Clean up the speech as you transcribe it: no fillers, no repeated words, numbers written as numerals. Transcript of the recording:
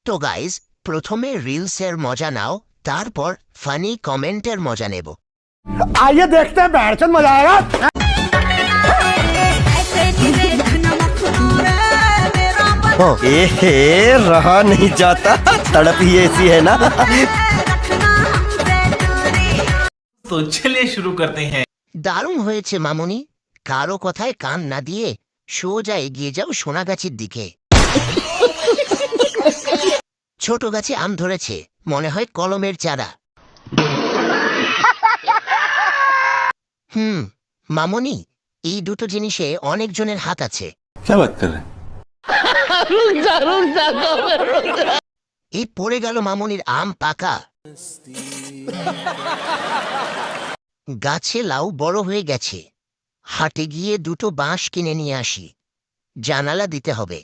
তো গাইজ, প্রথমে রিলসের মজা নাও, তারপর ফানি কমেন্টের মজা নেব। आइए देखते हैं बैठचंद मजा आएगा। रहा नहीं जाता, तड़प ही ऐसी है ना। तो चलिए शुरू करते हैं। দারুণ হয়েছে মামুনি, কারো কথায় কান না দিয়ে সোজা এগিয়ে যাও সোনাগাছির দিকে। ছোট গাছে আম ধরেছে, মনে হয় কলমের চারা। মামুনি, এই দুটো জিনিসে অনেকজনের হাত আছে। क्या बात कर रहे हैं? এই পড়ে গেল মামুনির আম পাকা। গাছে লাউ বড় হয়ে গেছে, হাটে গিয়ে দুটো বাঁশ কিনে নিয়ে আসি, জানালা দিতে হবে।